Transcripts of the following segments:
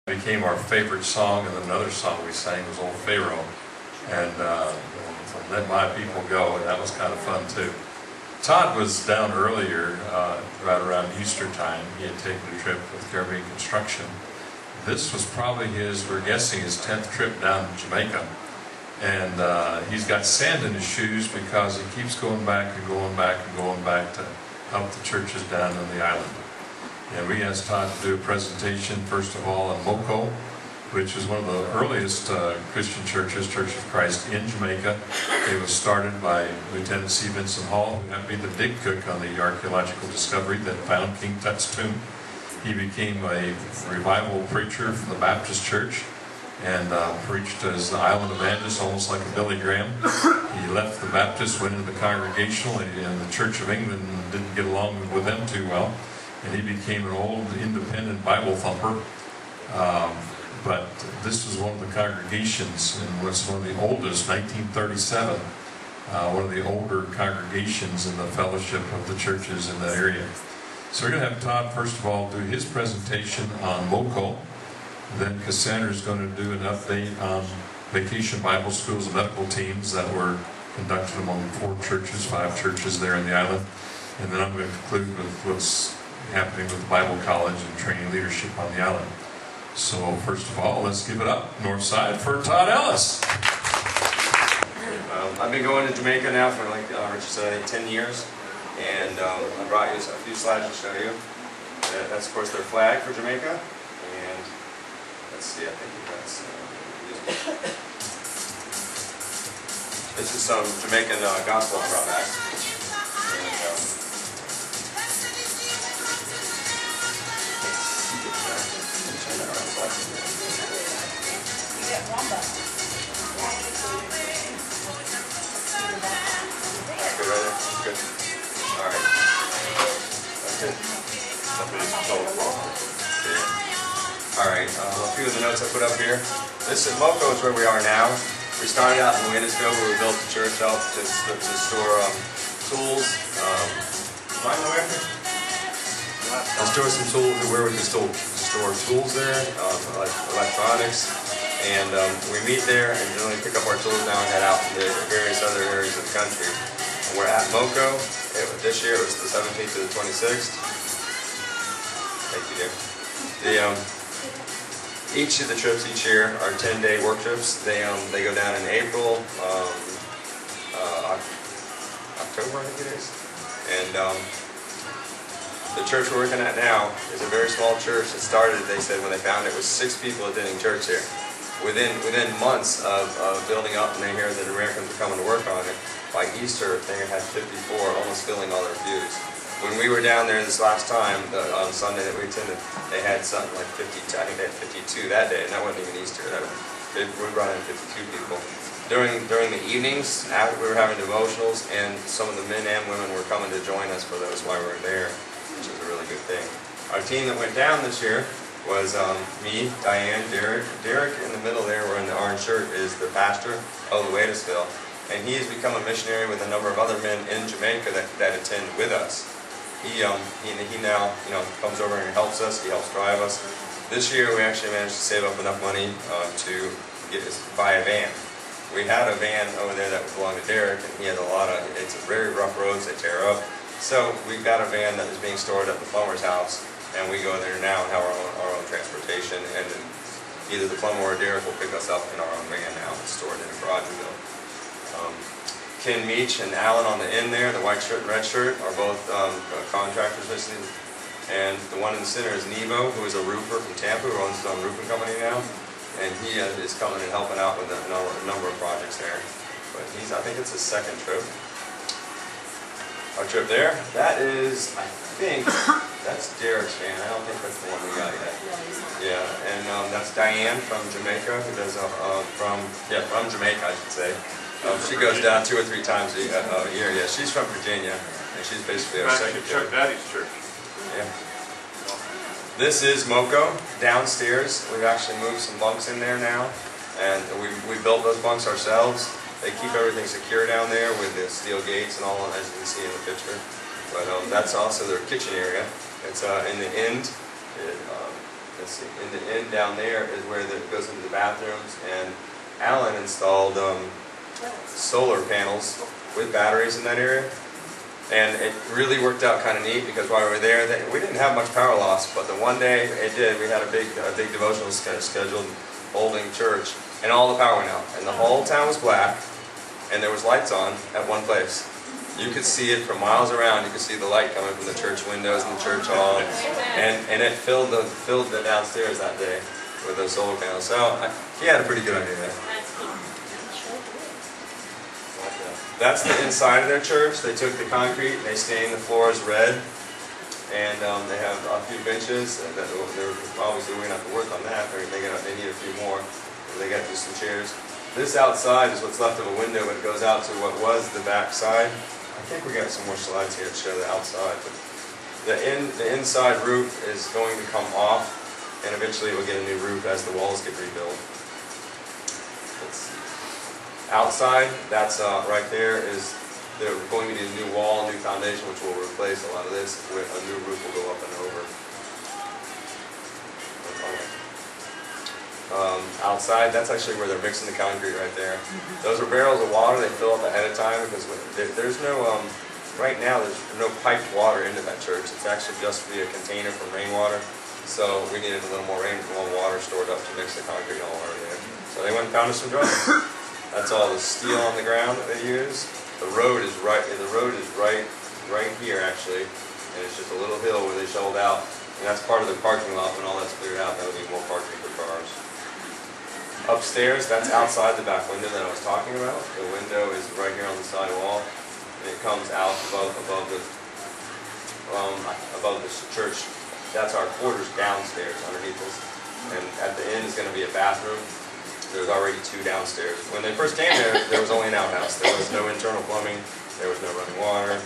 Became our favorite song, and another song we sang was Old Pharaoh, and Let My People Go, and that was kind of fun too. Todd was down earlier, right around Easter time. He had taken a trip with Caribbean Construction. This was probably we're guessing his 10th trip down to Jamaica, and he's got sand in his shoes because he keeps going back and going back and going back to help the churches down on the island. And we asked Todd to do a presentation, first of all, on Moko, which was one of the earliest Christian churches, Church of Christ in Jamaica. It was started by Lieutenant C. Vincent Hall, who happened to be the dig cook on the archaeological discovery that found King Tut's tomb. He became a revival preacher from the Baptist church and preached as the island evangelist, almost like a Billy Graham. He left the Baptist, went into the Congregational, and the Church of England didn't get along with them too well. And he became an old independent Bible thumper. But this was one of the congregations, and was one of the oldest, 1937, one of the older congregations in the fellowship of the churches in that area. So we're going to have Todd, first of all, do his presentation on Moko. Then Cassandra is going to do an update on Vacation Bible Schools and medical teams that were conducted among 5 churches there in the island. And then I'm going to conclude with what's happening with Bible College and training leadership on the island. So first of all, let's give it up Northside for Todd Ellis. I've been going to Jamaica now for, like Richard said, I think 10 years, and I brought you a few slides to show you. That's of course their flag for Jamaica, and let's see, I think that's this is some Jamaican gospel I brought back. Good. Alright. That's good. Alright, a few of the notes I put up here. This is Moko is where we are now. We started out in Waynesville where we built the church out to store tools. Let's store some tools where we can store tools there, like electronics. And we meet there and generally pick up our tools now and head out to the various other areas of the country. And we're at Moko. This year it was the 17th to the 26th. Thank you, dear. Each of the trips each year are 10-day work trips. They go down in April, October I think it is. And the church we're working at now is a very small church. It started, they said, when they found it was 6 people attending church here. Within months of building up, and they hear that Americans were coming to work on it, by Easter they had 54, almost filling all their pews. When we were down there this last time, on Sunday that we attended, they had something like 52, I think they had 52 that day, and that wasn't even Easter. We brought in 52 people. During the evenings, after we were having devotionals, and some of the men and women were coming to join us for those while we were there, which is a really good thing. Our team that went down this year was me, Diane, Derek. Derek in the middle there, wearing the orange shirt, is the pastor of Waynesville, and he has become a missionary with a number of other men in Jamaica that attend with us. He now comes over and helps us. He helps drive us. This year we actually managed to save up enough money to buy a van. We had a van over there that belonged to Derek, and he had it's very rough roads, they tear up. So we've got a van that is being stored at the plumber's house, and we go there now and have our own transportation, and then either the plumber or Derek will pick us up in our own van now and store it in a garage we built. Ken Meach and Alan on the end there, the white shirt and red shirt, are both contractors basically. And the one in the center is Nevo, who is a roofer from Tampa, who owns his own roofing company now. And he is coming and helping out with a number of projects there. But I think it's his 2nd trip. Our trip there, that is, I think, that's Derek's van. I don't think that's the one we got yet. Yeah, and that's Diane from Jamaica, who does from Jamaica, I should say. She goes down 2 or 3 times a year. Yeah, she's from Virginia, and she's basically our secretary. Chuck Daddy's church. Yeah. This is Moko downstairs. We've actually moved some bunks in there now, and we built those bunks ourselves. They keep everything secure down there with the steel gates and all, as you can see in the picture. But that's also their kitchen area. It's in the end. let's see, in the end down there is where it goes into the bathrooms, and Alan installed solar panels with batteries in that area. And it really worked out kind of neat because while we were there, we didn't have much power loss, but the one day it did, we had a big devotional kind of scheduled holding church, and all the power went out, and the whole town was black, and there was lights on at one place. You could see it from miles around. You could see the light coming from the church windows in the church hall, and it filled the downstairs that day with those solar panels. So he had a pretty good idea there. That's the inside of their church. They took the concrete, they stained the floors red, and they have a few benches. Obviously, we're going to have to work on that. They need a few more. They got to do some chairs. This outside is what's left of a window, but it goes out to what was the back side. I think we got some more slides here to show the outside. But the inside roof is going to come off, and eventually we'll get a new roof as the walls get rebuilt. Let's see. Outside, that's right there is they're going to be a new wall, a new foundation, which will replace a lot of this. With a new roof will go up and over. Outside, that's actually where they're mixing the concrete right there. Those are barrels of water they fill up ahead of time because there's no, right now there's no piped water into that church. It's actually just via a container for rainwater. So we needed a little more water stored up to mix the concrete all over there. So they went and found us some drums. That's all the steel on the ground that they use. The road is right here actually, and it's just a little hill where they shoveled out, and that's part of the parking lot. When all that's cleared out, that'll be more parking for cars. Upstairs, that's outside the back window that I was talking about. The window is right here on the side wall, and it comes out above the church. That's our quarters downstairs underneath us, and at the end is going to be a bathroom. There's already 2 downstairs. When they first came there was only an outhouse. There was no internal plumbing. There was no running water.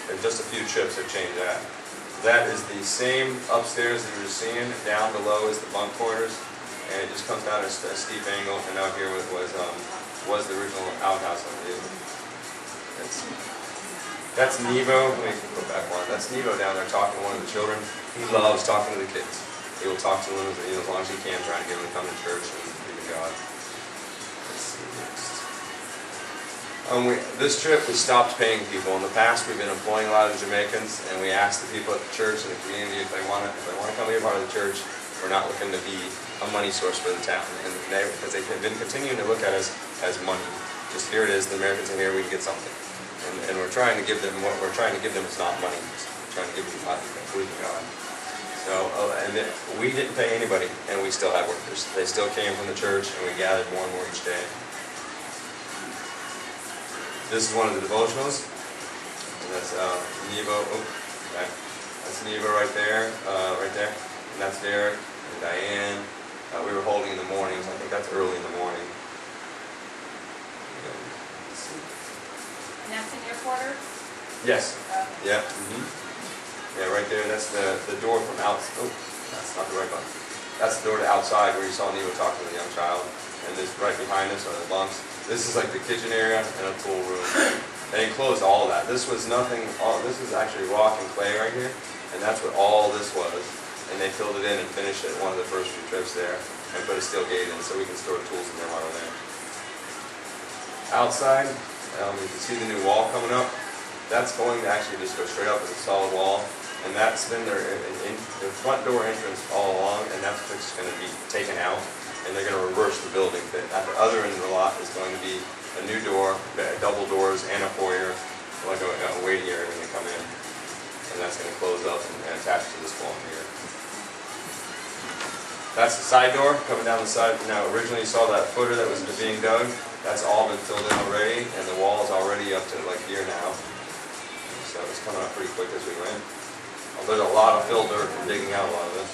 And just a few trips have changed that. That is the same upstairs that you were seeing. Down below is the bunk quarters, and it just comes down at a steep angle. And out here was the original outhouse underneath. That's Nevo. Let me go back one. That's Nevo down there talking to one of the children. He loves talking to the kids. He will talk to them as long as he can, trying to get them to come to church and be with God. Let's see next. This trip, we stopped paying people. In the past, we've been employing a lot of the Jamaicans, and we asked the people at the church and the community if they want to come be a part of the church. We're not looking to be a money source for the town, because they've been continuing to look at us as money. Just here it is, the Americans are here, we can get something, and we're trying to give them what we're trying to give them is not money. We're trying to give them God, believe in God. So, and then we didn't pay anybody, and we still had workers. They still came from the church, and we gathered more and more each day. This is one of the devotionals, and that's Nevo. Oh, okay. That's Nevo right there, and that's Derek and Diane. We were holding in the mornings. I think that's early in the morning. And that's in your quarter? Yes. Yeah. Yeah, right there. That's the door from outside. Oh, that's not the right button. That's the door to outside where you saw Nevo talking to the young child. And this right behind us are the bunks. This is like the kitchen area and a pool room. They enclosed all of that. This was nothing. This is actually rock and clay right here, and that's what all this was. And they filled it in and finished it one of the first few trips there, and put a steel gate in so we can store tools in there while we're there. Outside, you can see the new wall coming up. That's going to actually just go straight up as a solid wall. And that's been their front door entrance all along, and that's just going to be taken out, and they're going to reverse the building. But at the other end of the lot is going to be a new door, double doors, and a foyer, like a waiting area when they come in. And that's going to close up and attach to this wall here. That's the side door coming down the side. Now, originally you saw that footer that was being dug. That's all been filled in already, and the wall is already up to like here now. So it's coming up pretty quick as we went. There's a lot of fill dirt from digging out a lot of this.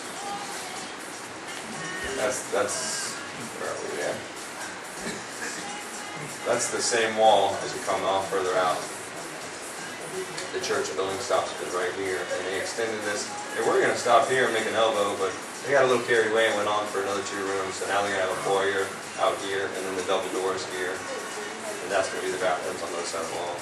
That's where are we there? That's the same wall as you come off further out. The church building stops right here, and they extended this. They were going to stop here and make an elbow, but they got a little carried away and went on for another 2 rooms. So now they're going to have a foyer out here, and then the double doors here, and that's going to be the bathrooms on those side of the wall.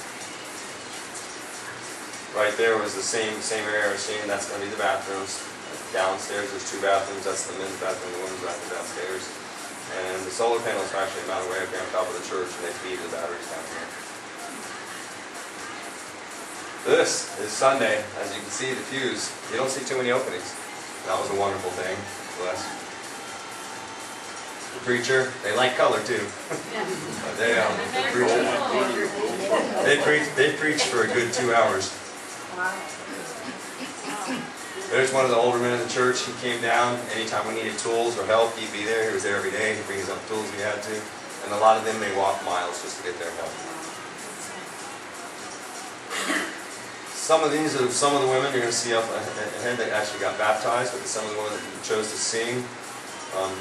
Right there was the same area I was seeing. That's going to be the bathrooms. downstairs. There's 2 bathrooms. That's the men's bathroom, the women's bathroom downstairs. And the solar panels are actually mounted way up here on top of the church, and they feed the batteries down here. This is Sunday. As you can see, the pews, you don't see too many openings. That was a wonderful thing. Bless. The preacher, they like color too. They preach for a good 2 hours. There's one of the older men in the church. He came down anytime we needed tools or help. He'd be there. He was there every day. He'd bring his own tools if he had to. And a lot of them, they walked miles just to get their help. Some of these are some of the women you're going to see up ahead that actually got baptized, but some of the women that chose to sing.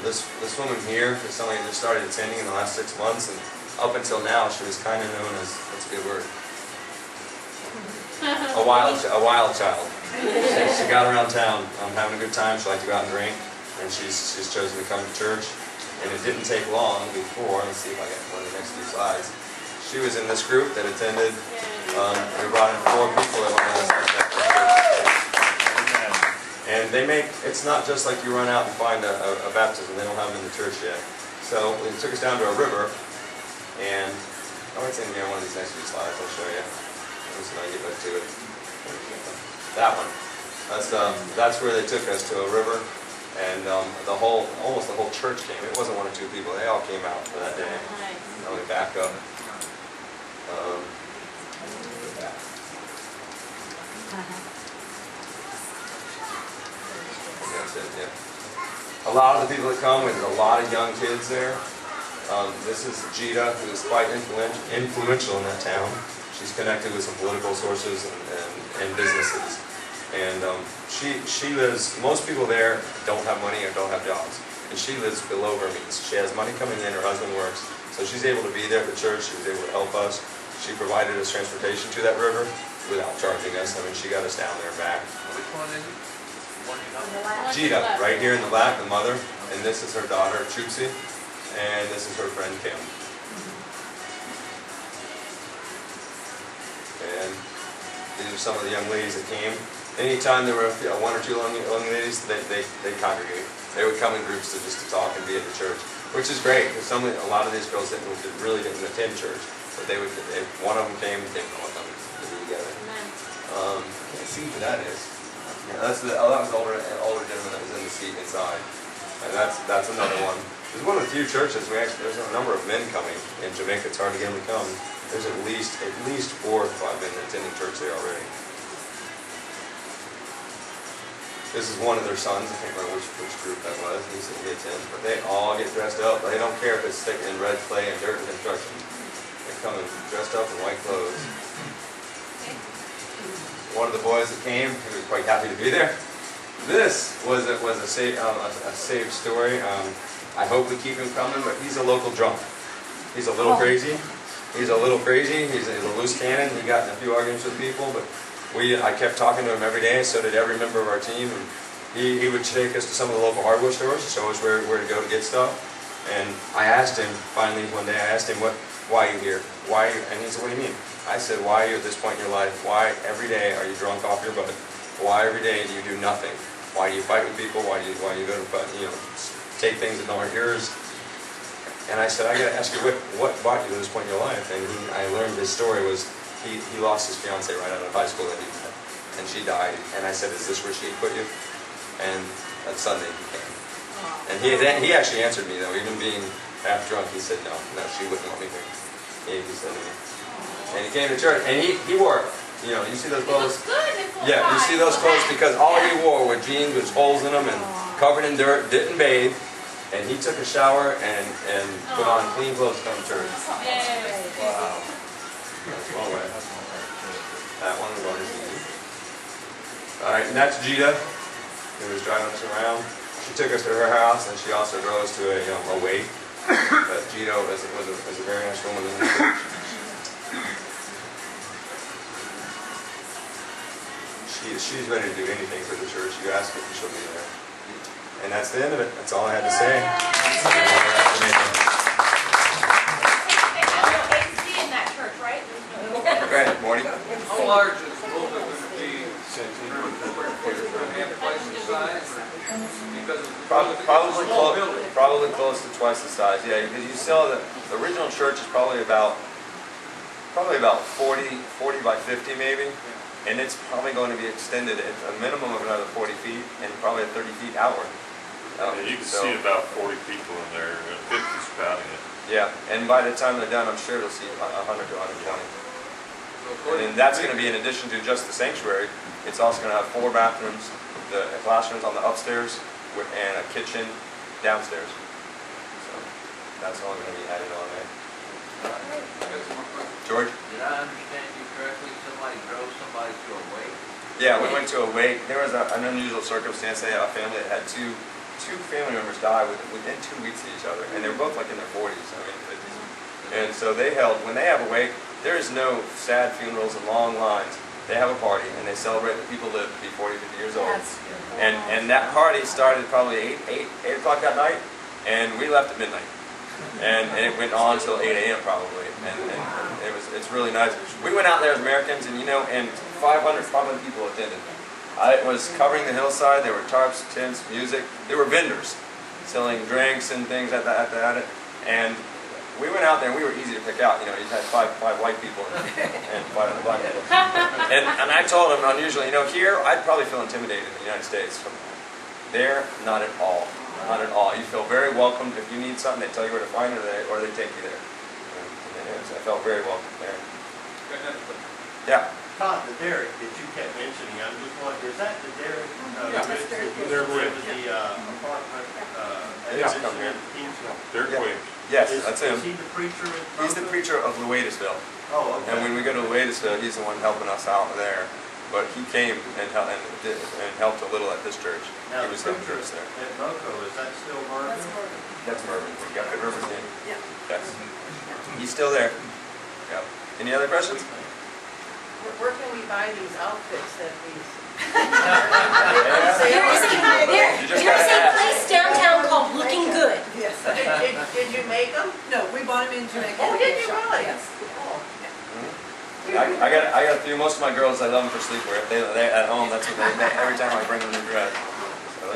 This woman here is somebody that started attending in the last 6 months, and up until now she was kind of known as, what's a good word? A wild child. She got around town having a good time. She liked to go out and drink, and she's chosen to come to church. And it didn't take long before, let's see if I get one of the next few slides. She was in this group that attended. We brought in 4 people that went on this. And they make, it's not just like you run out and find a baptism. They don't have them in the church yet. So they took us down to a river, and I might say near one of these next few slides. I'll show you. Let me see if I can get back to it. That one. That's where they took us to a river, and almost the whole church came. It wasn't 1 or 2 people. They all came out for that day. Now we back up. That's it, yeah. A lot of the people that come, there's a lot of young kids there. This is Gita, who is quite influential in that town. She's connected with some political sources and businesses. And she lives, most people there don't have money or don't have jobs. And she lives below her means. She has money coming in, her husband works. So she's able to be there at the church, she was able to help us. She provided us transportation to that river without charging us. I mean, she got us down there and back. Which one is it? Gita, right here in the back, the mother. And this is her daughter, Chupsi. And this is her friend, Kim. And these are some of the young ladies that came. Anytime there were 1 or 2 young ladies, they congregate. They would come in groups to talk and be at the church, which is great because a lot of these girls really didn't attend church, but they would. If one of them came, they didn't know what to do together. Can't see who that is. Yeah, that was the older gentleman that was in the seat inside, and that's another one. It's one of the few churches there's a number of men coming in Jamaica. It's hard to get them to come. There's at least 4 or 5 men attending church there already. This is one of their sons. I can't remember which group that was. He said he attends, but they all get dressed up. They don't care if it's thick in red clay and dirt and construction. They come in dressed up in white clothes. One of the boys that came, he was quite happy to be there. This was a saved story. I hope we keep him coming, but he's a local drunk. He's a little crazy. He's a little crazy. He's a loose cannon. He got in a few arguments with people, but I kept talking to him every day, and so did every member of our team. And he would take us to some of the local hardware stores to show us where to go to get stuff. And I asked him, finally one day, why are you here? Why are you? And he said, what do you mean? I said, why are you at this point in your life? Why every day are you drunk off your butt? Why every day do you do nothing? Why do you fight with people? Why do you go to take things that aren't yours? And I said, I got to ask you, what brought you to this point in your life? And I learned his story was, he lost his fiancée right out of high school, and she died. And I said, is this where she put you? And that Sunday he came. And he actually answered me, though, even being half drunk. He said, no, she wouldn't want me here. He said to me. And he came to church, and he wore, you see those clothes? Yeah, you see those clothes because all he wore were jeans with holes in them and covered in dirt, didn't bathe. And he took a shower and put on clean clothes to come to church. Wow. That's one way. That one we're going to see. Alright, and that's Gita, who was driving us around. She took us to her house, and she also drove us to a wake. But Gita was a very nice woman in the church. She's ready to do anything for the church. You ask her, and she'll be there. And that's the end of it. That's all I had to say. Right, morning. How large is the building going to be? Do you have a place inside? because it's Probably, a small building. probably close to twice the size. Yeah, because you saw the original church is probably about 40 by 50 maybe, and it's probably going to be extended at a minimum of another 40 feet and probably 30 feet outward. Yeah, you can see about 40 people in there, 50 spouting it. Yeah, and by the time they're done, I'm sure they'll see 100 to 120. And then that's going to be in addition to just the sanctuary. It's also going to have 4 bathrooms, the classrooms on the upstairs, and a kitchen downstairs. So that's all going to be added on there. George? Did I understand you correctly? Somebody drove somebody to a wake? Yeah, we went to a wake. There was an unusual circumstance. They had a family that had two family members die within 2 weeks of each other, and they were both like in their 40s, I mean 50s. And so they held, when they have a wake, there is no sad funerals and long lines. They have a party, and they celebrate that people live to be 40, 50 years old. And that party started probably 8 o'clock that night, and we left at midnight. And it went on until 8 a.m. probably, and it's really nice. We went out there as Americans, and and 500 people attended. It was covering the hillside. There were tarps, tents, music. There were vendors selling drinks and things at it. And we went out there, and we were easy to pick out. You had five white people and 5 other black people. And I told them, unusually, here I'd probably feel intimidated in the United States. There, not at all. Not at all. You feel very welcomed. If you need something, they tell you where to find it, or they take you there. And I felt very welcome there. Yeah. Todd, the derrick that you kept mentioning, I'm just wondering, is that the derrick? Derrick Williams. The apartment. Yeah. Come here. Derrick Williams. Yes, that's him. Is he the preacher? He's the preacher of Louisville. Oh, okay. And when we go to Louisville, he's the one helping us out there. But he came and helped a little at this church. Now, He the was helping preacher us there. at Moco, is that still Mervyn? That's Mervyn. We got the Mervyn name. Yeah. Yes. He's still there. Yeah. Any other questions? Where can we buy these outfits that these? You just There's gotta a ask. place downtown called Looking Good. Yes. Did you make them? No, we bought them in Jamaica. Oh, did you really? Yes. Oh. I got a few. Most of my girls, I love them for sleepwear. If they at home, that's what they every time I bring them a new dress. So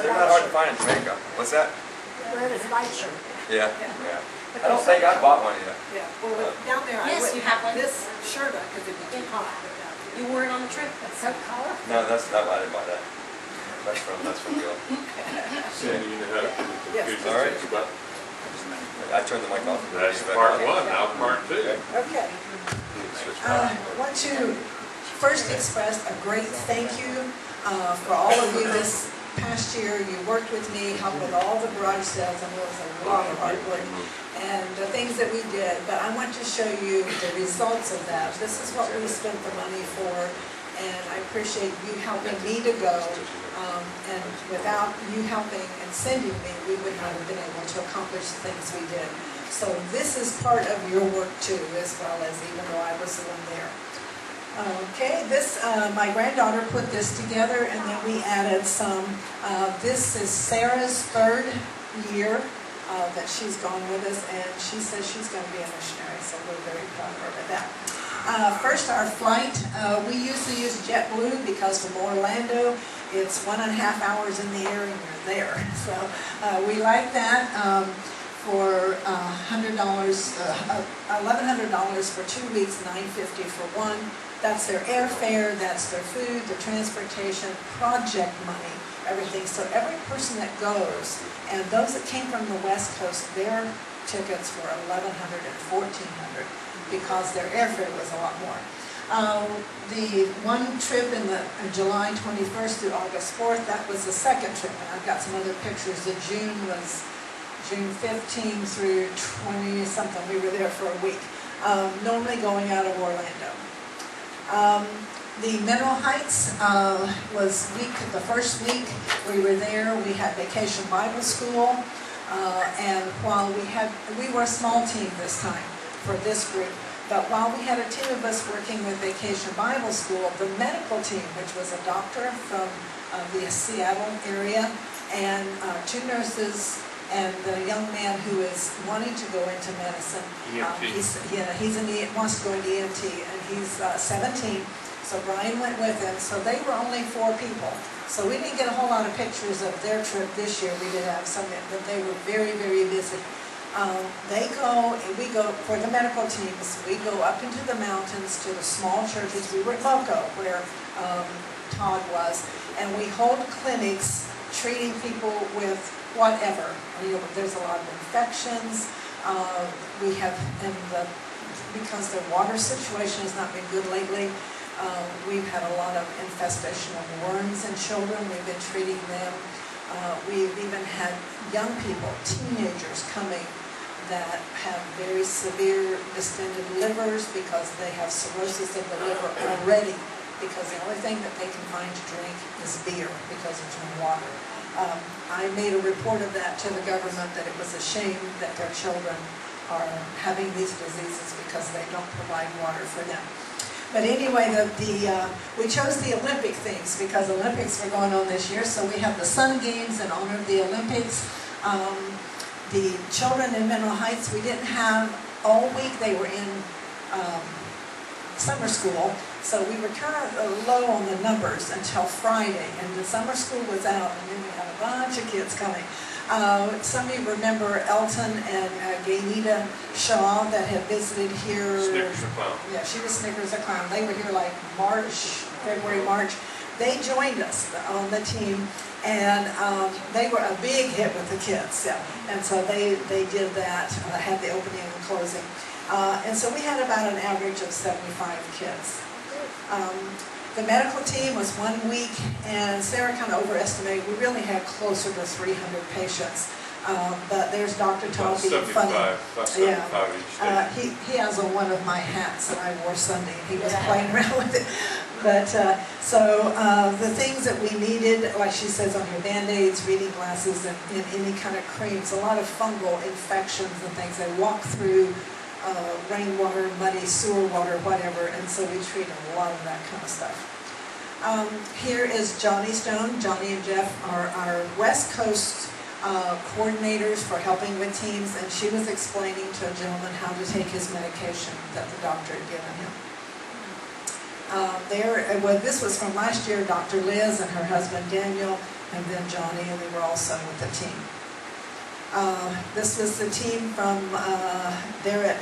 they're not hard to find in Jamaica. What's that? Wear it as a white shirt. Yeah. I don't think I bought one yet. Yeah, well, down there, I Yes, wouldn't you have one. this shirt on because it'd be too hot. You wore it on the trip. That's so colorful. No, I didn't buy that. That's from Bill. Sandy, you know how to Yes. use All right. this button. I turned the mic off. That's part 1, now part 2. Okay. I want to first express a great thank you for all of you this past year. You worked with me, helped with all the garage sales, and it was a lot of hard work. And the things that we did, but I want to show you the results of that. This is what we spent the money for, and I appreciate you helping me to go. And without you helping and sending me, we would not have been able to accomplish the things we did. So this is part of your work too, as well as even though I was the one there. Okay, my granddaughter put this together, and then we added some. This is Sarah's 3rd year that she's gone with us, and she says she's going to be a missionary, so we're very proud of her of that. First, our flight. We usually use JetBlue because from Orlando, it's 1.5 hours in the air and you're there. So we like that. For $100, $1,100 for 2 weeks, $950 for one. That's their airfare, that's their food, their transportation, project money, everything. So every person that goes, and those that came from the West Coast, their tickets were $1,100 and $1,400 because their airfare was a lot more. The one trip in July 21st through August 4th, that was the second trip, and I've got some other pictures. The June was June 15 through 20 something. We were there for a week, normally going out of Orlando. The Mineral Heights was the first week we were there. We had Vacation Bible School, and while we were a small team this time for this group, but while we had a team of us working with Vacation Bible School, the medical team, which was a doctor from the Seattle area, and 2 nurses, and the young man who is wanting to go into medicine. He wants to go into EMT, and he's 17. So Brian went with him, so they were only 4 people. So we didn't get a whole lot of pictures of their trip this year. We did have some, but they were very, very busy. They go, and we go, for the medical teams, we go up into the mountains to the small churches. We were at Moco, where Todd was, and we hold clinics treating people with whatever. You know, there's a lot of infections. We have, because the water situation has not been good lately, we've had a lot of infestation of worms in children. We've been treating them. We've even had young people, teenagers coming that have very severe distended livers because they have cirrhosis of the liver already, because the only thing that they can find to drink is beer because there's no water. I made a report of that to the government, that it was a shame that their children are having these diseases because they don't provide water for them. But anyway, we chose the Olympic themes because Olympics were going on this year, so we have the Sun Games in honor of the Olympics. The children in Mineral Heights, we didn't have all week. They were in summer school, so we were kind of low on the numbers until Friday, and the summer school was out, and then we had a bunch of kids coming. Some of you remember Elton and Gaynita Shaw that had visited here. Snickers a Clown. Yeah, she was Snickers a Clown. They were here like February, March. They joined us on the team, and they were a big hit with the kids. Yeah. And so they did that, had the opening and closing. And so we had about an average of 75 kids. The medical team was 1 week, and Sarah kind of overestimated. We really had closer to 300 patients. But there's Dr. Todd being funny. About 75 each day. He has on one of my hats that I wore Sunday, and he was playing around with it. But the things that we needed, like she says on her Band-Aids, reading glasses, and any kind of creams, a lot of fungal infections and things. They walk through rainwater, muddy sewer water, whatever, and so we treat a lot of that kind of stuff. Here is Johnny Stone. Johnny and Jeff are our West Coast coordinators for helping with teams, and she was explaining to a gentleman how to take his medication that the doctor had given him. This was from last year, Dr. Liz and her husband Daniel, and then Johnny, and they were also with the team. This was the team from there at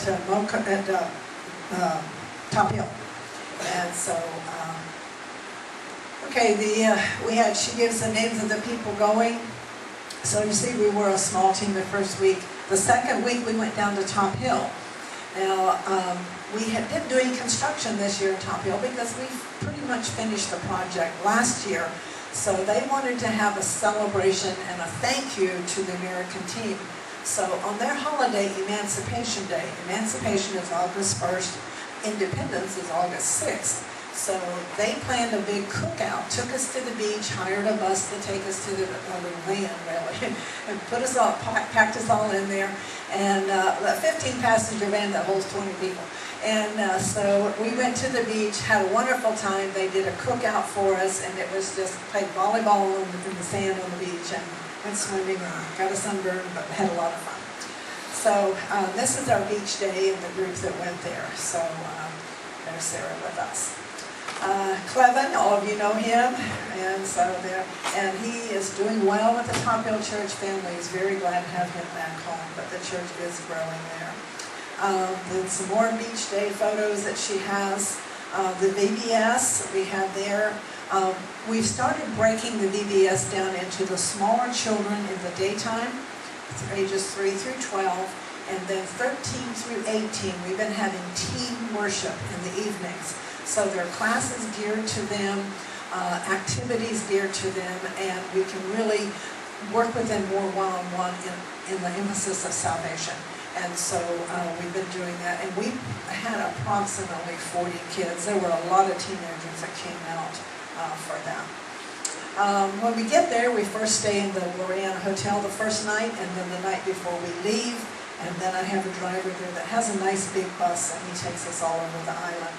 Top Hill. And so, she gives the names of the people going. So you see, we were a small team the first week. The second week, we went down to Top Hill. Now, we didn't do any construction this year at Top Hill because we pretty much finished the project last year. So they wanted to have a celebration and a thank you to the American team. So on their holiday, Emancipation Day, Emancipation is August 1st, Independence is August 6th. So they planned a big cookout, took us to the beach, hired a bus to take us to the little van, really, and put us all, packed us all in there, and a 15-passenger van that holds 20 people. And so we went to the beach, had a wonderful time. They did a cookout for us, and it was just played volleyball in the sand on the beach, and went swimming, and got a sunburn, but had a lot of fun. So this is our beach day and the group that went there. So there's Sarah with us. Clevin, all of you know him, and so and he is doing well with the Top Hill Church family. He's very glad to have him back home, but the church is growing there. Then some more beach day photos that she has. The VBS we have there. We've started breaking the VBS down into the smaller children in the daytime, ages 3 through 12, and then 13 through 18. We've been having teen worship in the evenings. So there are classes geared to them, activities geared to them, and we can really work with them more one-on-one in the emphasis of salvation. And so we've been doing that, and we had approximately 40 kids. There were a lot of teenagers that came out for that. When we get there, we first stay in the Loriana Hotel the first night, and then the night before we leave, and then I have a driver there that has a nice big bus, and he takes us all over the island.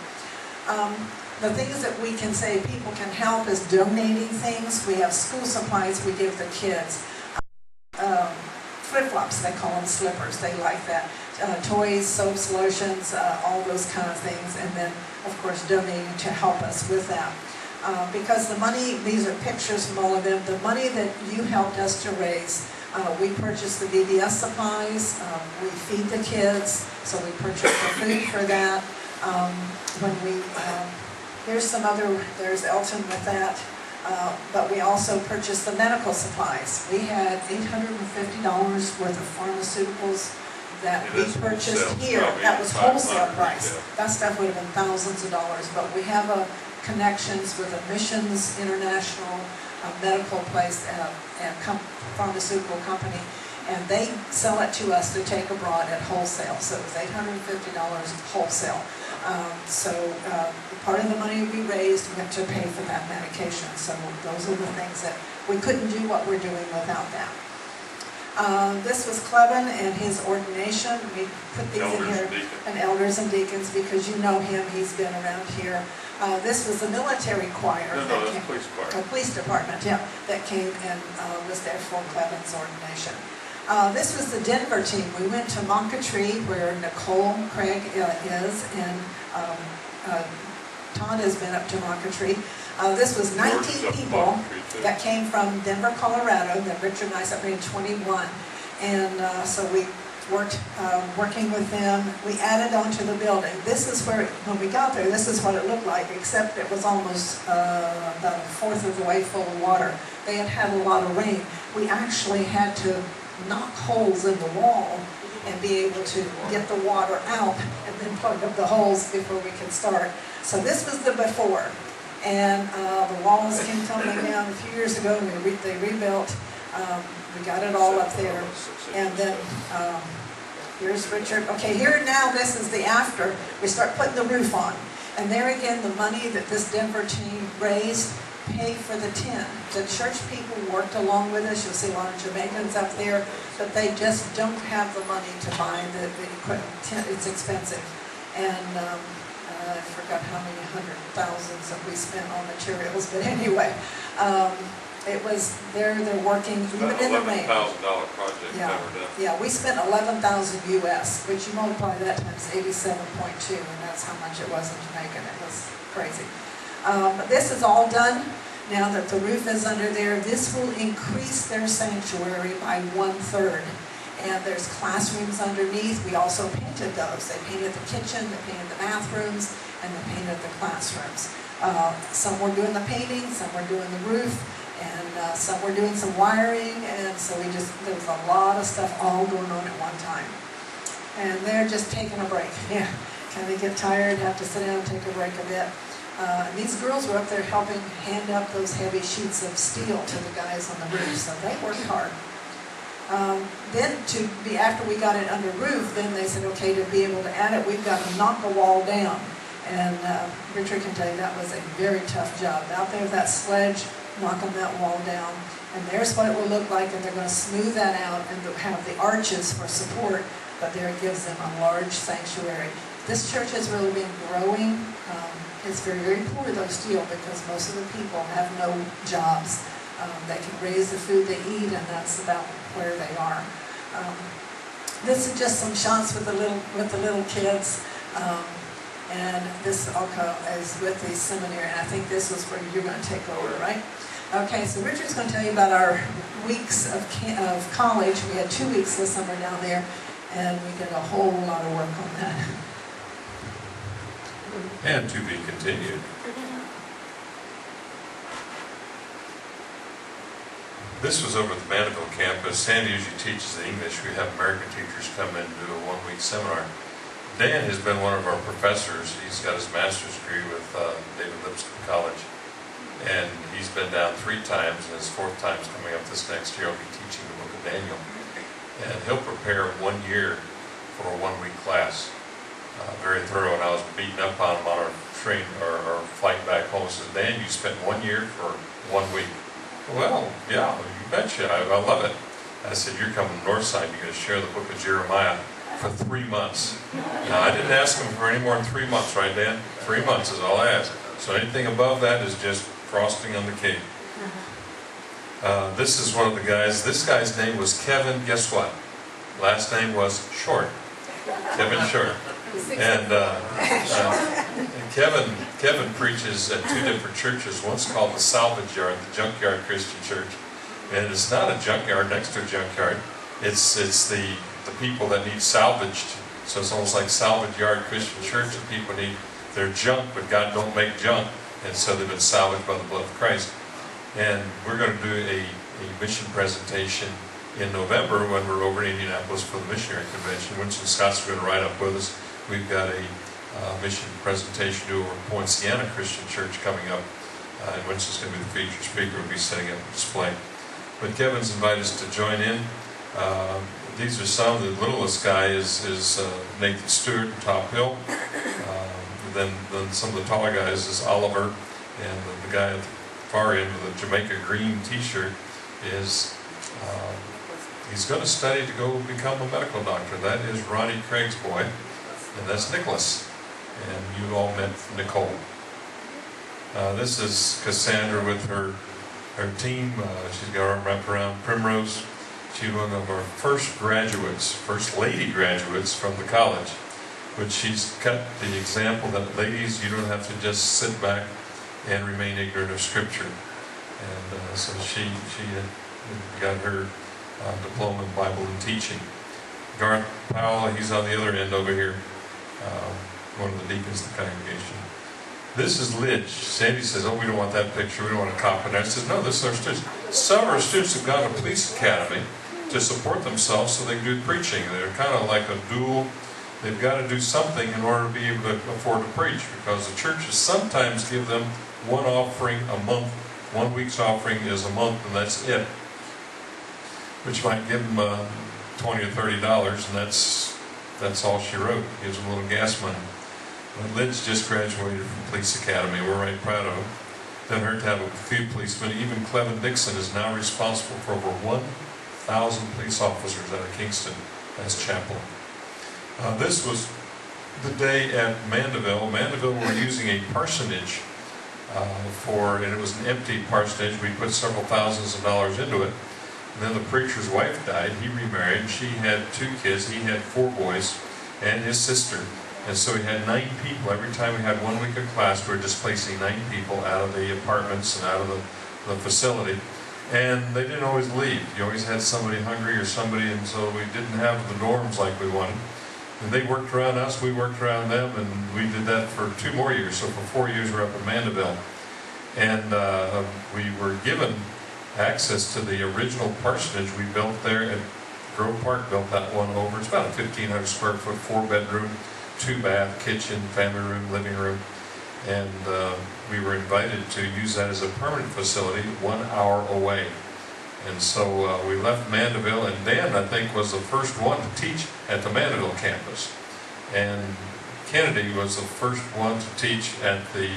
The things that we can say people can help is donating things. We have school supplies we give the kids. flip-flops, they call them slippers, they like that. Toys, soaps, lotions, all those kind of things, and then, of course, donating to help us with that. Because the money, these are pictures from all of them, the money that you helped us to raise, we purchased the VBS supplies, we feed the kids, so we purchased the food for that. Here's some other, there's Elton with that, but we also purchased the medical supplies. We had $850 worth of pharmaceuticals that we purchased here. That was wholesale price. That stuff would have been thousands of dollars, but we have connections with a Missions International medical place and pharmaceutical company, and they sell it to us to take abroad at wholesale. So it was $850 wholesale. Part of the money we raised went to pay for that medication. So those are the things that we couldn't do what we're doing without that. This was Clevin and his ordination. We put these in here, and elders and deacons, because you know him, he's been around here. This was the military choir. No, that's police choir. Police department, yeah, that came and was there for Clevin's ordination. This was the Denver team. We went to Moncatree, where Nicole Craig is, and Todd has been up to Moncatree. This was 19 people that came from Denver, Colorado. Then Richard and I separated 21. And so we working with them. We added on to the building. This is where, when we got there, this is what it looked like, except it was almost about a fourth of the way full of water. They had had a lot of rain. We actually had to knock holes in the wall and be able to get the water out and then plug up the holes before we could start. So this was the before. And the walls came tumbling down a few years ago, and they rebuilt. We got it all up there. And then here's Richard. Okay, here now, this is the after. We start putting the roof on. And there again, the money that this Denver team raised paid for the tent. The church people worked along with us. You'll see a lot of Jamaicans up there, but they just don't have the money to buy the equipment. It's expensive. And I forgot how many hundred thousands that we spent on materials, but anyway, it was, they're working even in the rain. $11,000 project Yeah, ever done. yeah, we spent 11,000 US, which you multiply that times 87.2, and that's how much it was in Jamaica, and it was crazy. But this is all done now that the roof is under there. This will increase their sanctuary by 1/3. And there's classrooms underneath. We also painted those. They painted the kitchen, they painted the bathrooms, and they painted the classrooms. Some were doing the painting, some were doing the roof, and some were doing some wiring, and so there was a lot of stuff all going on at one time. And they're just taking a break. Yeah, kind of get tired, have to sit down and take a break a bit. These girls were up there helping hand up those heavy sheets of steel to the guys on the roof, so they worked hard. Then after we got it under roof, then they said, okay, to be able to add it, we've got to knock the wall down. And Richard can tell you that was a very tough job. Out there with that sledge, knocking that wall down. And there's what it will look like, and they're going to smooth that out and have the arches for support, but there it gives them a large sanctuary. This church has really been growing. It's very, very poor, though, still, because most of the people have no jobs. They can raise the food they eat, and that's about where they are. This is just some shots with the little kids, and this also is with the seminary. And I think this is where you're going to take over, right? Okay, so Richard's going to tell you about our weeks of college. We had 2 weeks this summer down there, and we did a whole lot of work on that. And to be continued. This was over at the Mandeville campus. Sandy usually teaches the English. We have American teachers come in and do a one-week seminar. Dan has been one of our professors. He's got his master's degree with David Lipscomb College. And he's been down 3 times, and his 4th time is coming up this next year. He'll be teaching the book of Daniel. And he'll prepare 1 year for a 1-week class. Very thorough, and I was beating up on him on our flight back home. He said, Dan, you spent 1 year for 1 week. Well, yeah, you betcha. I love it. I said, you're coming to Northside, you're going to share the book of Jeremiah for 3 months. Now, I didn't ask him for any more than 3 months, right, Dan? 3 months is all I asked. So anything above that is just frosting on the cake. This is one of the guys. This guy's name was Kevin, guess what? Last name was Short, Kevin Short. And Kevin preaches at two different churches. One's called the Salvage Yard, the Junkyard Christian Church. And it's not a junkyard next to a junkyard. It's the people that need salvaged. So it's almost like Salvage Yard Christian Church. The people need their junk, but God don't make junk. And so they've been salvaged by the blood of Christ. And we're going to do a mission presentation in November when we're over in Indianapolis for the missionary convention. Winston Scott's going to ride up with us. We've got a mission presentation to over Poinciana Christian Church coming up. And Winston's going to be the featured speaker. We'll be setting up a display. But Kevin's invited us to join in. These are some. The littlest guy is Nathan Stewart in Top Hill. Then some of the taller guys is Oliver. And the guy at the far end with a Jamaica green t-shirt is, he's going to study to go become a medical doctor. That is Ronnie Craig's boy. And that's Nicholas. And you all met Nicole. This is Cassandra with her team. She's got her arm wrapped around Primrose. She's one of our first lady graduates from the college. But she's cut the example that, ladies, you don't have to just sit back and remain ignorant of Scripture. And so she got her diploma in Bible and teaching. Garth Powell, he's on the other end over here, one of the deacons of the congregation. This is Lidge. Sandy says, oh, we don't want that picture, we don't want a cop in there. I says, no, this is our students. Some of our students have gone to police academy to support themselves so they can do preaching. They're kind of like a dual. They've got to do something in order to be able to afford to preach, because the churches sometimes give them one offering a month. 1 week's offering is a month, and that's it. Which might give them $20 or $30, and that's all she wrote. Gives them a little gas money. But Lid's just graduated from Police Academy. We're right proud of him. Doesn't hurt to have a few policemen. Even Clevin Dixon is now responsible for over 1,000 police officers out of Kingston as chaplain. This was the day at Mandeville. Mandeville were using a parsonage and it was an empty parsonage. We put several thousands of dollars into it. And then the preacher's wife died. He remarried. She had 2 kids. He had 4 boys and his sister. And so he had 9 people. Every time we had 1 week of class, we were displacing 9 people out of the apartments and out of the facility. And they didn't always leave. You always had somebody hungry or somebody, and so we didn't have the dorms like we wanted. And they worked around us, we worked around them, and we did that for 2 more years. So for 4 years, we were up in Mandeville. And we were given access to the original parsonage we built there at Grove Park. Built that one over. It's about a 1,500 square foot, 4-bedroom, 2-bath, kitchen, family room, living room. And we were invited to use that as a permanent facility 1 hour away. And so we left Mandeville, and Dan, I think, was the first one to teach at the Mandeville campus. And Kennedy was the first one to teach at the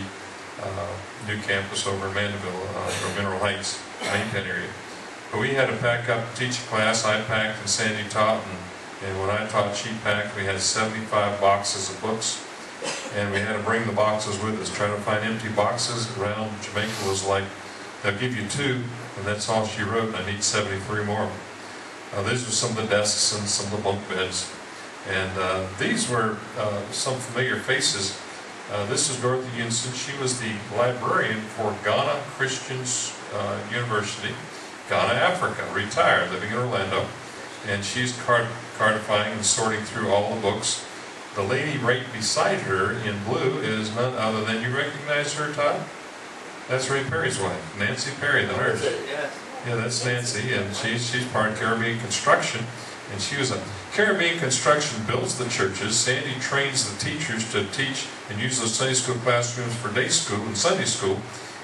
new campus over in Mandeville, or Mineral Heights, Main Pen area. But we had to pack up to teach a class. I packed and Sandy taught, and when I taught, she packed. We had 75 boxes of books, and we had to bring the boxes with us. Trying to find empty boxes around Jamaica was like, they'll give you 2, and that's all she wrote, and I need 73 more. These were some of the desks and some of the bunk beds. And these were some familiar faces. This is Dorothy Yunson. She was the librarian for Ghana Christian University, Ghana, Africa, retired, living in Orlando. And she's cardifying and sorting through all the books. The lady right beside her in blue is none other than, you recognize her, Todd? That's Ray Perry's wife, Nancy Perry, the nurse. Yes. Yeah, that's Nancy, and she's part of Caribbean Construction. And she was Caribbean Construction builds the churches. Sandy trains the teachers to teach and use those Sunday school classrooms for day school and Sunday school.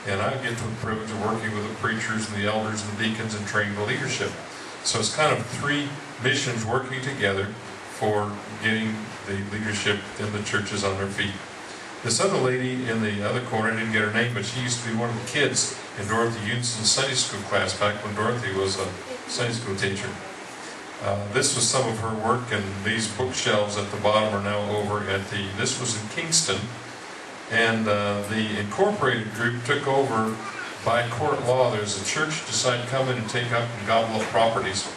And I get the privilege of working with the preachers and the elders and the deacons and training the leadership. So it's kind of 3 missions working together for getting the leadership in the churches on their feet. This other lady in the other corner, I didn't get her name, but she used to be one of the kids in Dorothy Yunson's Sunday school class back when Dorothy was a Sunday school teacher. This was some of her work, and these bookshelves at the bottom are now over at this was in Kingston, and the Incorporated group took over by court law. There's a church decided to come in and take up and gobble up properties,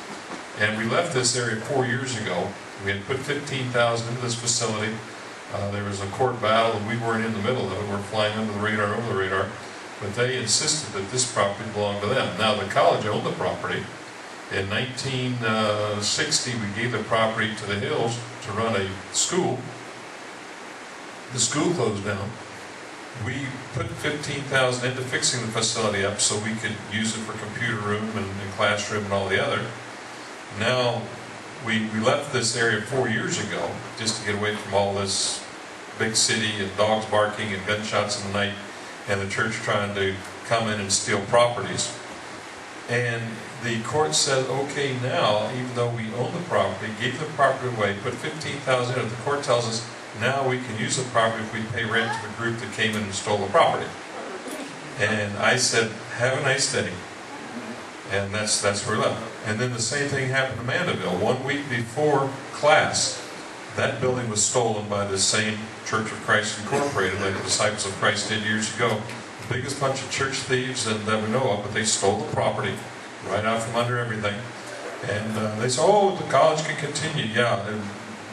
And we left this area 4 years ago. We had put 15,000 into this facility. There was a court battle, and we weren't in the middle of it. We're flying under the radar, over the radar. But they insisted that this property belonged to them. Now, the college owned the property. In 1960, we gave the property to the Hills to run a school. The school closed down. We put 15,000 into fixing the facility up so we could use it for computer room and classroom and all the other. Now, we left this area 4 years ago just to get away from all this big city and dogs barking and gunshots in the night and the church trying to come in and steal properties. And the court said, okay, now, even though we own the property, gave the property away, put 15,000 in it, the court tells us now we can use the property if we pay rent to the group that came in and stole the property. And I said, have a nice day. And that's where we left. And then the same thing happened to Mandeville. 1 week before class, that building was stolen by the same Church of Christ Incorporated, like the Disciples of Christ did years ago. The biggest bunch of church thieves that we know of, but they stole the property right out from under everything. And they said, oh, the college can continue. Yeah,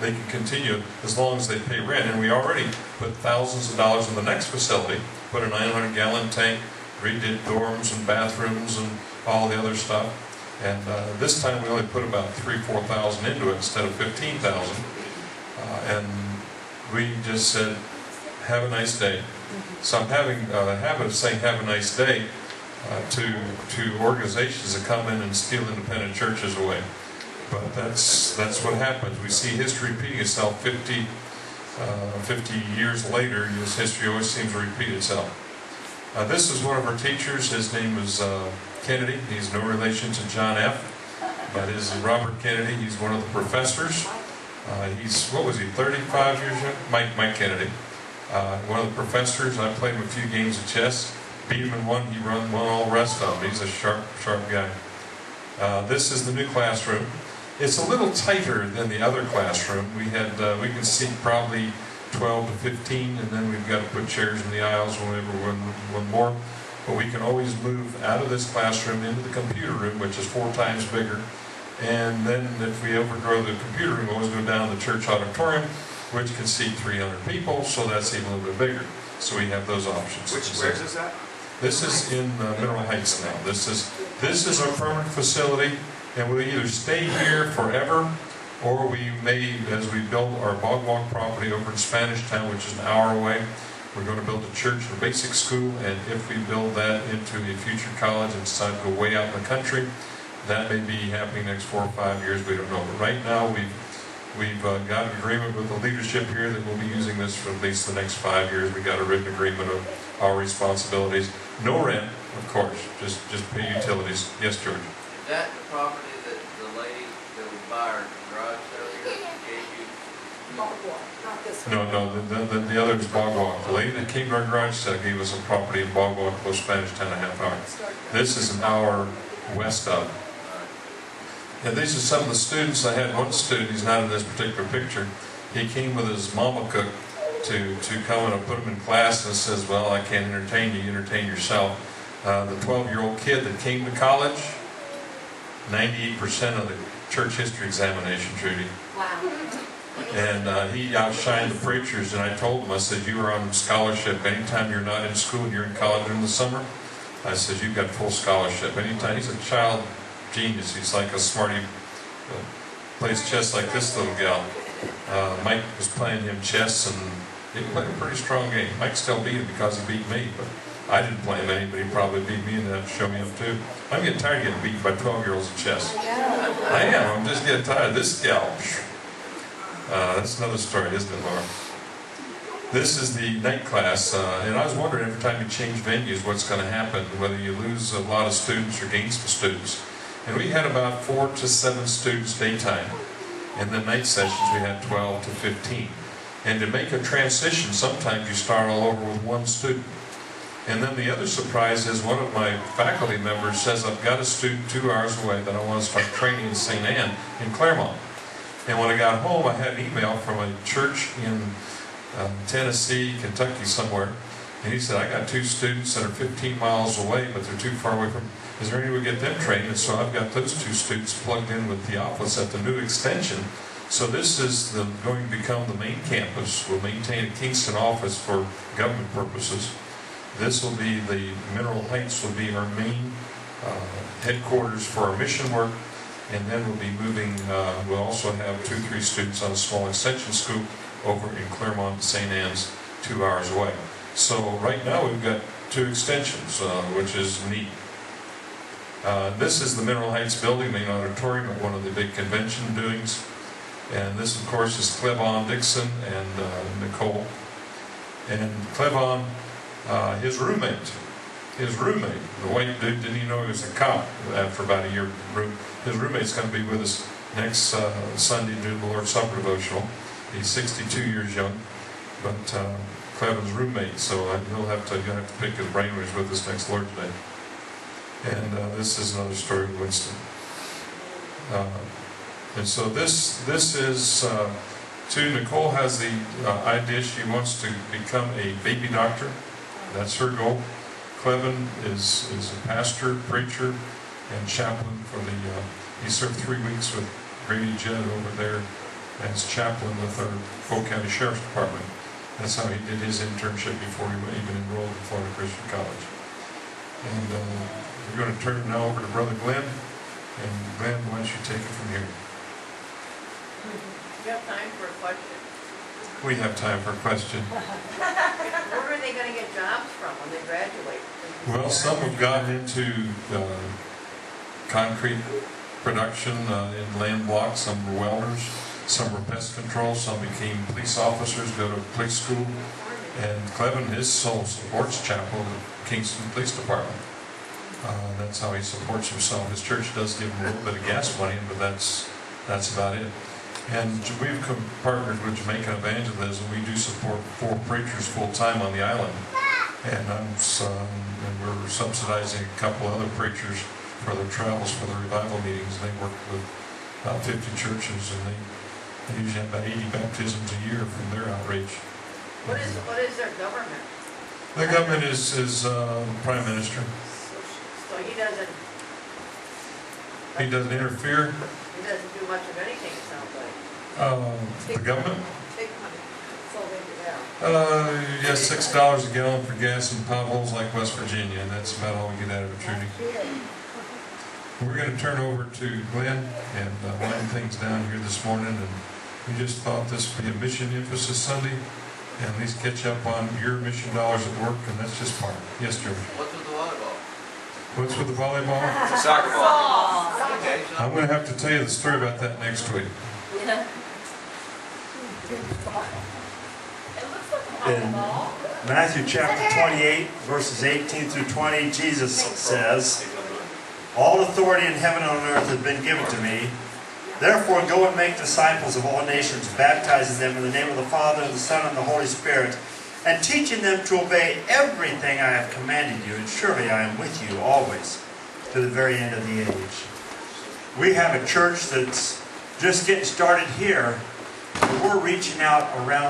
they can continue as long as they pay rent. And we already put thousands of dollars in the next facility, put a 900-gallon tank, redid dorms and bathrooms and all the other stuff. And this time we only put about $3,000 to $4,000 into it instead of 15,000. And we just said, have a nice day. So I'm having a habit of saying have a nice day to organizations that come in and steal independent churches away. But that's what happens. We see history repeating itself 50 years later. This history always seems to repeat itself. This is one of our teachers. His name is Kennedy. He's no relation to John F. But is Robert Kennedy. He's one of the professors. He's, what was he, 35 years young? Mike Kennedy. One of the professors. I played him a few games of chess. Beat him in one. He won all the rest of them. He's a sharp guy. This is the new classroom. It's a little tighter than the other classroom. We can seat probably 12 to 15, and then we've got to put chairs in the aisles whenever one more. But we can always move out of this classroom into the computer room, which is 4 times bigger. And then if we overgrow the computer room, we always go down to the church auditorium, which can seat 300 people, so that's even a little bit bigger. So we have those options. Where is this at? This is in Mineral Heights now. This is our permanent facility, and we'll either stay here forever, or we may, as we build our Bog Walk property over in Spanish Town, which is an hour away, we're going to build a church and a basic school, and if we build that into a future college and decide to go way out in the country, that may be happening next 4 or 5 years, we don't know. But right now, we've got an agreement with the leadership here that we'll be using this for at least the next 5 years. We got a written agreement of our responsibilities. No rent, of course, just pay utilities. Yes, George? Is that the property that the lady that would buy her garage sale here gave you? Not this one. No, the other is Bog Walk. The lady that came to our garage sale gave us a property in Bog Walk, close Spanish Town, a half hour. This is an hour west of. And these are some of the students. I had one student, he's not in this particular picture. He came with his mama cook to come and put him in class, and says, well, I can't entertain you, entertain yourself. The 12-year-old kid that came to college, 98% of the church history examination, Trudy. Wow. And he outshined the preachers, and I told him, I said, you are on scholarship. Anytime you're not in school and you're in college in the summer, I said, you've got full scholarship. Anytime, he's a child genius. He's like a smarty, plays chess like this little gal. Mike was playing him chess, and he played a pretty strong game. Mike still beat him because he beat me, but I didn't play him any, but he probably beat me and have to show me up too. I'm getting tired of getting beaten by 12-year-olds in chess. I am. I'm just getting tired. This gal, that's another story, isn't it, Laura? This is the night class, and I was wondering every time you change venues what's going to happen, whether you lose a lot of students or gain some students. And we had about 4 to 7 students daytime. In the night sessions we had 12 to 15. And to make a transition, sometimes you start all over with 1 student. And then the other surprise is one of my faculty members says, I've got a student 2 hours away that I want to start training in St. Anne in Claremont. And when I got home, I had an email from a church in Tennessee, Kentucky somewhere. And he said, I got 2 students that are 15 miles away, but they're too far away from. is there any way to get them trained? And so I've got those 2 students plugged in with Theophilus at the new extension. So this is going to become the main campus. We'll maintain a Kingston office for government purposes. This will be Mineral Heights will be our main headquarters for our mission work. And then we'll be moving, we'll also have 2-3 students on a small extension school over in Claremont, St. Anne's, 2 hours away. So right now we've got 2 extensions, which is neat. This is the Mineral Heights building, main auditorium at one of the big convention doings. And this, of course, is Clevon Dixon and Nicole. And Clevon, his roommate, the white dude, didn't even know he was a cop after about a year. His roommate's going to be with us next Sunday doing the Lord's Supper devotional. He's 62 years young, but Clevin's roommate, so you'll have to pick his brain when he's with us next Lord's Day. And this is another story of Winston. And so this is Nicole has the idea she wants to become a baby doctor. That's her goal. Clevin is a pastor, preacher, and chaplain for he served 3 weeks with Grady Judd over there as chaplain with our Polk County Sheriff's Department. That's how he did his internship before he even enrolled in Florida Christian College. And we're going to turn it now over to Brother Glenn. And Glenn, why don't you take it from here? You have time for a question? We have time for a question. Where are they gonna get jobs from when they graduate? Well, some have gotten into concrete production in land blocks, some were welders, some were pest control, some became police officers, go to police school. And Clevin, his sole supports chapel at Kingston Police Department. That's how he supports himself. His church does give him a little bit of gas money, but that's about it. And we've partnered with Jamaica Evangelism. We do support 4 preachers full-time on the island. And we're subsidizing a couple other preachers for their travels for the revival meetings. They work with about 50 churches, and they usually have about 80 baptisms a year from their outreach. What is their government? The government is Prime Minister. So he doesn't interfere. He doesn't do much of anything, it sounds like. The government? Big money. So they do that. Yes, $6 a gallon for gas in potholes like West Virginia, and that's about all we get out of it, Trudy. We're going to turn over to Glenn and wind things down here this morning, and we just thought this would be a mission emphasis Sunday, and at least catch up on your mission dollars at work, and that's just part. Yes, George. What's with the volleyball? What's with the volleyball? Soccer ball. Okay, so I'm going to have to tell you the story about that next week. Yeah. In Matthew chapter 28, verses 18 through 20, Jesus says, "All authority in heaven and on earth has been given to me. Therefore go and make disciples of all nations, baptizing them in the name of the Father, and the Son, and the Holy Spirit, and teaching them to obey everything I have commanded you. And surely I am with you always, to the very end of the age." We have a church that's just getting started here, but we're reaching out around